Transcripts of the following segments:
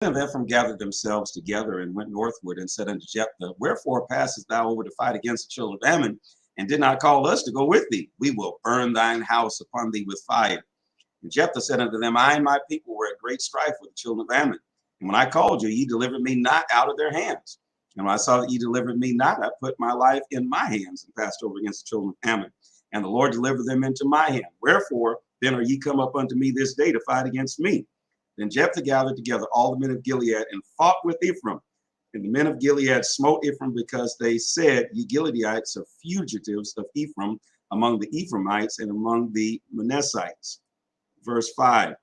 And Ephraim gathered themselves together and went northward and said unto Jephthah, Wherefore passest thou over to fight against the children of Ammon, and did not call us to go with thee? We will burn thine house upon thee with fire. And Jephthah said unto them, I and my people were at great strife with the children of Ammon. And when I called you, ye delivered me not out of their hands. And when I saw that ye delivered me not, I put my life in my hands and passed over against the children of Ammon. And the Lord delivered them into my hand. Wherefore then are ye come up unto me this day to fight against me? Then Jephthah gathered together all the men of Gilead and fought with Ephraim. And the men of Gilead smote Ephraim because they said, Ye Gileadites are fugitives of Ephraim among the Ephraimites and among the Manassites. Verse 5.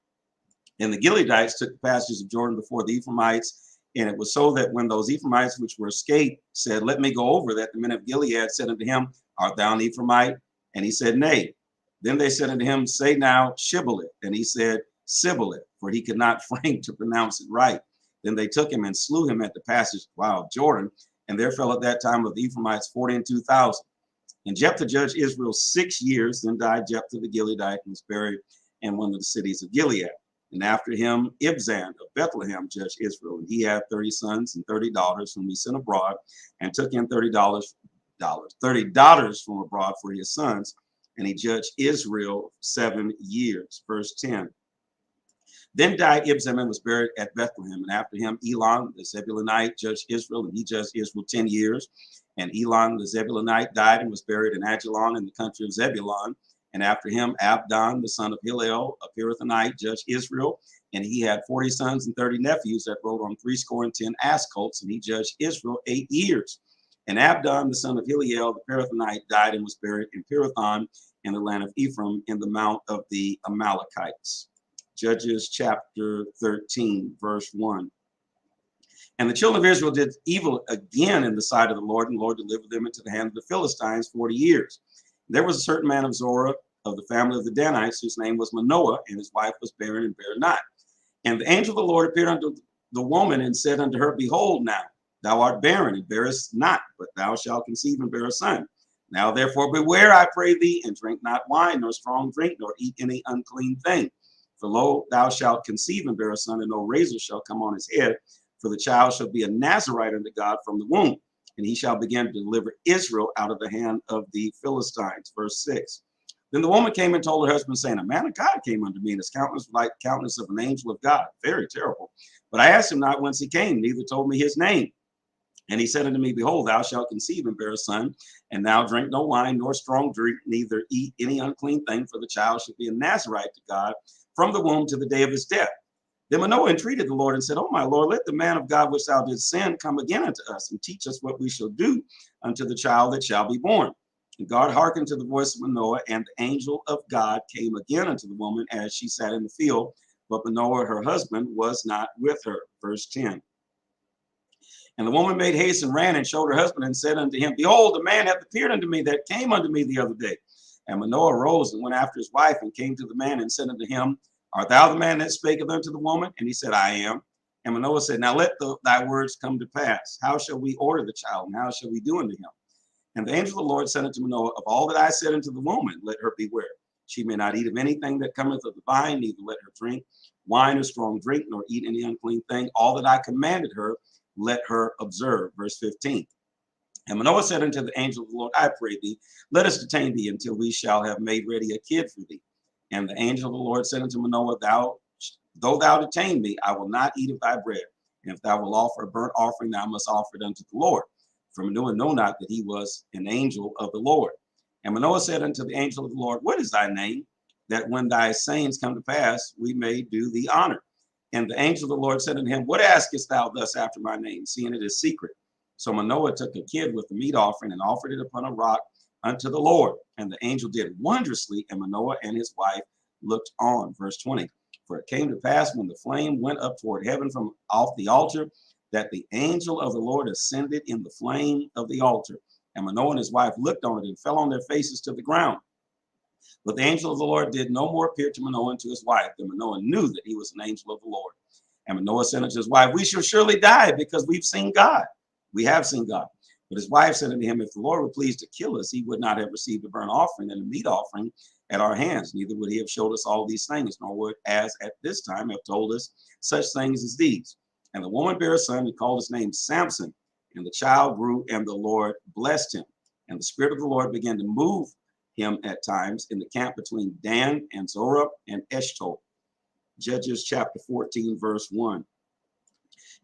And the Gileadites took the passages of Jordan before the Ephraimites. And it was so that when those Ephraimites which were escaped said, Let me go over, that the men of Gilead said unto him, Art thou an Ephraimite? And he said, Nay. Then they said unto him, Say now Shibboleth. And he said, Sibboleth, for he could not frame to pronounce it right. Then they took him and slew him at the passage of Jordan, and there fell at that time of the Ephraimites 42,000. And Jephthah judged Israel 6 years. Then died Jephthah the Gileadite and was buried in one of the cities of Gilead. And after him, Ibzan of Bethlehem judged Israel, and he had 30 sons and 30 daughters, whom he sent abroad, and took in $30 from abroad for his sons. And he judged Israel 7 years. Verse 10. Then died Ibzan and was buried at Bethlehem. And after him, Elon the Zebulunite judged Israel, and he judged Israel 10 years. And Elon the Zebulunite died and was buried in Ajalon in the country of Zebulun. And after him, Abdon the son of Hillel, a Pirathonite, judged Israel. And he had 40 sons and 30 nephews that rode on 70 ass colts, and he judged Israel 8 years. And Abdon the son of Hillel, the Pirathonite, died and was buried in Pirathon in the land of Ephraim in the mount of the Amalekites. Judges chapter 13, verse 1. And the children of Israel did evil again in the sight of the Lord, and the Lord delivered them into the hand of the Philistines 40 years. There was a certain man of Zorah of the family of the Danites, whose name was Manoah, and his wife was barren and bare not. And the angel of the Lord appeared unto the woman and said unto her, Behold now, thou art barren and bearest not, but thou shalt conceive and bear a son. Now therefore beware, I pray thee, and drink not wine, nor strong drink, nor eat any unclean thing. For lo, thou shalt conceive and bear a son, and no razor shall come on his head. For the child shall be a Nazarite unto God from the womb, and he shall begin to deliver Israel out of the hand of the Philistines. Verse 6. Then the woman came and told her husband, saying, A man of God came unto me, and his countenance was like the countenance of an angel of God. Very terrible. But I asked him not whence he came, neither told me his name. And he said unto me, Behold, thou shalt conceive and bear a son, and thou drink no wine, nor strong drink, neither eat any unclean thing, for the child shall be a Nazarite to God from the womb to the day of his death. Then Manoah entreated the Lord and said, O my Lord, let the man of God which thou didst send come again unto us, and teach us what we shall do unto the child that shall be born. And God hearkened to the voice of Manoah, and the angel of God came again unto the woman as she sat in the field, but Manoah, her husband, was not with her. Verse 10. And the woman made haste and ran and showed her husband and said unto him, Behold, the man hath appeared unto me that came unto me the other day. And Manoah arose and went after his wife and came to the man and said unto him, Art thou the man that spaketh unto the woman? And he said, I am. And Manoah said, Now let thy words come to pass. How shall we order the child, and how shall we do unto him? And the angel of the Lord said unto Manoah, Of all that I said unto the woman, let her beware. She may not eat of anything that cometh of the vine, neither let her drink wine or strong drink, nor eat any unclean thing. All that I commanded her, let her observe. Verse 15. And Manoah said unto the angel of the Lord, I pray thee, let us detain thee until we shall have made ready a kid for thee. And the angel of the Lord said unto Manoah, Though thou detain me, I will not eat of thy bread. And if thou wilt offer a burnt offering, thou must offer it unto the Lord. For Manoah knew not that he was an angel of the Lord. And Manoah said unto the angel of the Lord, What is thy name? That when thy sayings come to pass, we may do thee honor. And the angel of the Lord said unto him, What askest thou thus after my name, seeing it is secret? So Manoah took a kid with the meat offering and offered it upon a rock unto the Lord. And the angel did wondrously, and Manoah and his wife looked on. Verse 20. For it came to pass when the flame went up toward heaven from off the altar, that the angel of the Lord ascended in the flame of the altar. And Manoah and his wife looked on it and fell on their faces to the ground. But the angel of the Lord did no more appear to Manoah and to his wife. Then Manoah knew that he was an angel of the Lord. And Manoah said unto his wife, We shall surely die, because we've seen God. We have seen God. But his wife said unto him, If the Lord were pleased to kill us, he would not have received a burnt offering and a meat offering at our hands. Neither would he have showed us all these things, nor would, as at this time, have told us such things as these. And the woman bare a son and called his name Samson. And the child grew, and the Lord blessed him. And the Spirit of the Lord began to move him at times in the camp between Dan and Zorah and Eshtaol. Judges chapter 14, verse 1.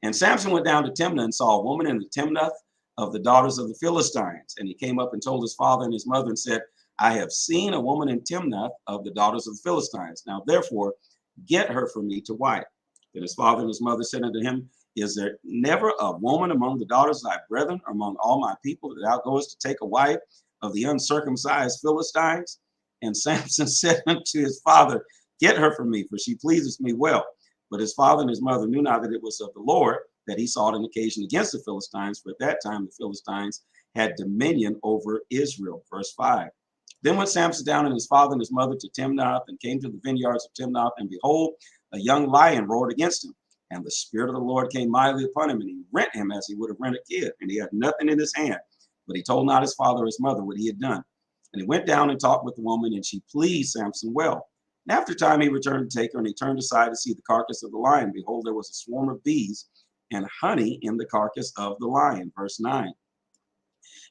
And Samson went down to Timnah and saw a woman in the Timnath of the daughters of the Philistines. And he came up and told his father and his mother and said, I have seen a woman in Timnath of the daughters of the Philistines. Now therefore, get her for me to wife. Then his father and his mother said unto him, Is there never a woman among the daughters of thy brethren, or among all my people, that thou goest to take a wife of the uncircumcised Philistines? And Samson said unto his father, Get her for me, for she pleases me well. But his father and his mother knew not that it was of the Lord that he sought an occasion against the Philistines, for at that time the Philistines had dominion over Israel. Verse 5. Then went Samson down and his father and his mother to Timnath, and came to the vineyards of Timnath, and behold, a young lion roared against him. And the Spirit of the Lord came mightily upon him, and he rent him as he would have rent a kid. And he had nothing in his hand, but he told not his father or his mother what he had done. And he went down and talked with the woman, and she pleased Samson well. And after a time he returned to take her, and he turned aside to see the carcass of the lion. Behold, there was a swarm of bees and honey in the carcass of the lion. Verse 9.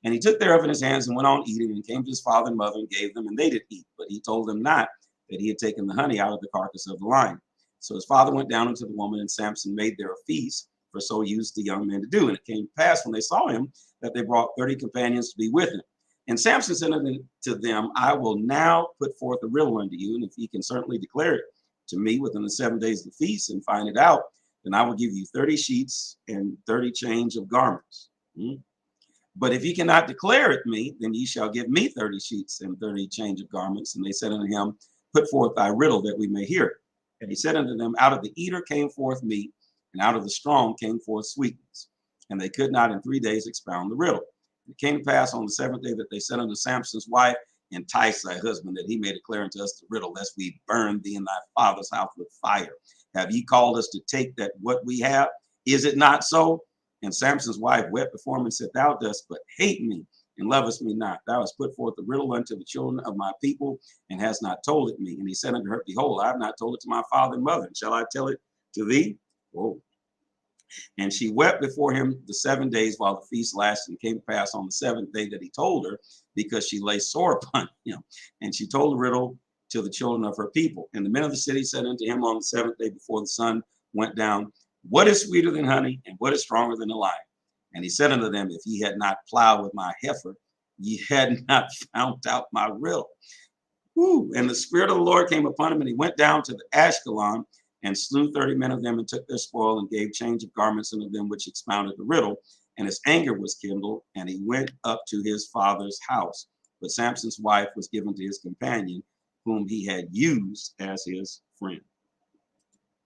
And he took thereof in his hands and went on eating, and came to his father and mother and gave them, and they did eat. But he told them not that he had taken the honey out of the carcass of the lion. So his father went down unto the woman, and Samson made there a feast, for so used the young men to do. And it came to pass when they saw him that they brought 30 companions to be with him. And Samson said unto them, I will now put forth a riddle unto you, and if ye can certainly declare it to me within the 7 days of the feast and find it out, then I will give you 30 sheets and 30 change of garments. But if ye cannot declare it me, then ye shall give me 30 sheets and 30 change of garments. And they said unto him, Put forth thy riddle that we may hear it. And he said unto them, Out of the eater came forth meat, and out of the strong came forth sweetness. And they could not in 3 days expound the riddle. It came to pass on the 7th day that they said unto Samson's wife, Entice thy husband, that he may declare unto us the riddle, lest we burn thee in thy father's house with fire. Have ye called us to take that what we have? Is it not so? And Samson's wife wept before him and said, Thou dost but hate me and lovest me not. Thou hast put forth the riddle unto the children of my people and hast not told it me. And he said unto her, Behold, I have not told it to my father and mother. And shall I tell it to thee? Whoa. And she wept before him the 7 days while the feast lasted, and came to pass on the 7th day that he told her, because she lay sore upon him. And she told the riddle to the children of her people. And the men of the city said unto him on the 7th day before the sun went down, What is sweeter than honey, and what is stronger than a lion? And he said unto them, If ye had not plowed with my heifer, ye had not found out my riddle. And the Spirit of the Lord came upon him, and he went down to the Ashkelon, and slew 30 men of them, and took their spoil, and gave change of garments unto them which expounded the riddle. And his anger was kindled, and he went up to his father's house. But Samson's wife was given to his companion, whom he had used as his friend.